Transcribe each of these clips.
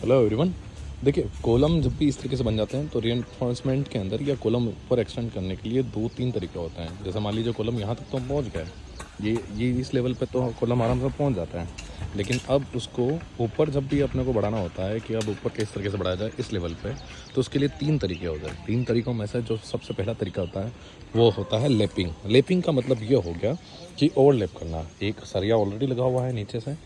Hello everyone. देखिए, column जब भी इस तरीके से बन जाते हैं तो रीइंफोर्समेंट के अंदर या कॉलम ऊपर एक्सटेंड करने के लिए 2-3 तरीके होते हैं। जैसे मान लीजिए कॉलम यहाँ तक तो पहुँच गए, ये इस लेवल पे तो कॉलम आराम से पहुँच जाता है, लेकिन अब उसको ऊपर जब भी अपने को बढ़ाना होता है कि अब ऊपर किस तरीके से बढ़ाया जाए इस लेवल पे, तो उसके लिए 3 तरीके होते हैं। 3 तरीक़ों में से जो सबसे पहला तरीका होता है वो होता है लैपिंग। लैपिंग का मतलब ये हो गया कि ओवरलैप करना। एक सरिया ऑलरेडी लगा हुआ है नीचे से,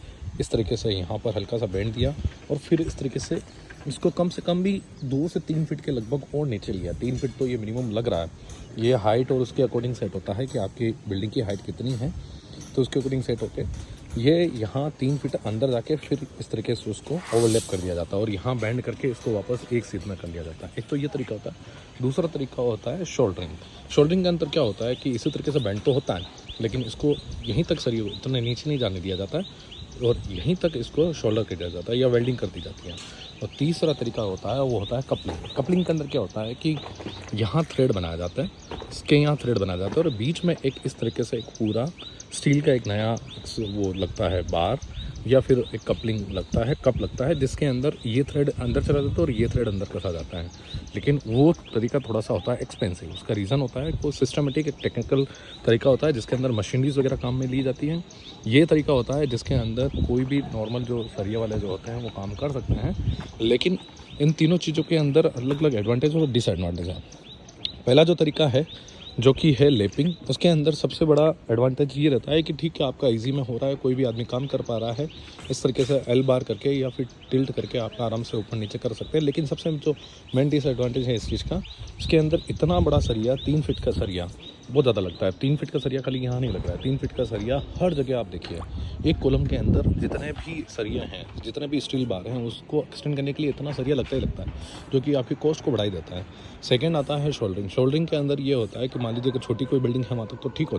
इस तरीके से यहाँ पर हल्का सा बेंड दिया और फिर इस तरीके से इसको कम से कम भी 2 से 3 फीट के लगभग और नीचे लिया। 3 फीट तो ये मिनिमम लग रहा है। ये हाइट और उसके अकॉर्डिंग सेट होता है कि आपकी बिल्डिंग की हाइट कितनी है, तो उसके अकॉर्डिंग सेट होके ये यहाँ 3 फीट अंदर जाके फिर इस तरीके से उसको ओवरलैप कर दिया जाता है और यहाँ बैंड करके इसको वापस एक सीध में कर लिया जाता है। एक तो ये तरीका होता है। दूसरा तरीका होता है शोल्डरिंग। शोल्डरिंग के अंदर क्या होता है कि इसी तरीके से बैंड तो होता है, लेकिन इसको यहीं तक सरिया इतने नीचे नहीं जाने दिया जाता है और यहीं तक इसको शोल्डर कर दिया जाता है या वेल्डिंग कर दी जाती है। और तीसरा तरीका होता है वो होता है कपलिंग। कपलिंग के अंदर क्या होता है कि यहाँ थ्रेड बनाया जाता है, इसके यहाँ थ्रेड बनाया जाता है और बीच में एक इस तरीके से एक पूरा स्टील का एक नया वो लगता है बार या फिर एक कपलिंग लगता है, कप लगता है, जिसके अंदर ये थ्रेड अंदर चला जाता है और ये थ्रेड अंदर कसा जाता है। लेकिन वो तरीका थोड़ा सा होता है एक्सपेंसिव। उसका रीज़न होता है वो सिस्टमेटिक एक टेक्निकल तरीका होता है जिसके अंदर मशीनरीज वगैरह काम में ली जाती हैं। ये तरीका होता है जिसके अंदर कोई भी नॉर्मल जो सरिया वाले जो होते हैं वो काम कर सकते हैं, लेकिन इन तीनों चीज़ों के अंदर अलग अलग एडवांटेज और डिसएडवांटेज है। पहला जो तरीका है जो कि है लैपिंग, उसके अंदर सबसे बड़ा एडवांटेज ये रहता है कि ठीक है आपका इजी में हो रहा है, कोई भी आदमी काम कर पा रहा है, इस तरीके से एल बार करके या फिर टिल्ट करके आप आराम से ऊपर नीचे कर सकते हैं। लेकिन सबसे जो मेन डिसएडवांटेज है इस चीज़ का, उसके अंदर इतना बड़ा सरिया 3 फीट का सरिया बहुत ज़्यादा लगता है। 3 फीट का सरिया खाली यहाँ नहीं लग रहा है, 3 फीट का सरिया हर जगह आप देखिए। एक कॉलम के अंदर जितने भी सरिया हैं, जितने भी स्टील बार हैं, उसको एक्सटेंड करने के लिए इतना सरिया लगता ही लगता है, जो कि आपकी कॉस्ट को बढ़ा ही देता है। सेकेंड आता है शोल्डरिंग। शोल्डरिंग के अंदर ये होता है कि मान लीजिए कि छोटी कोई बिल्डिंग है वहाँ तक तो ठीक होता है।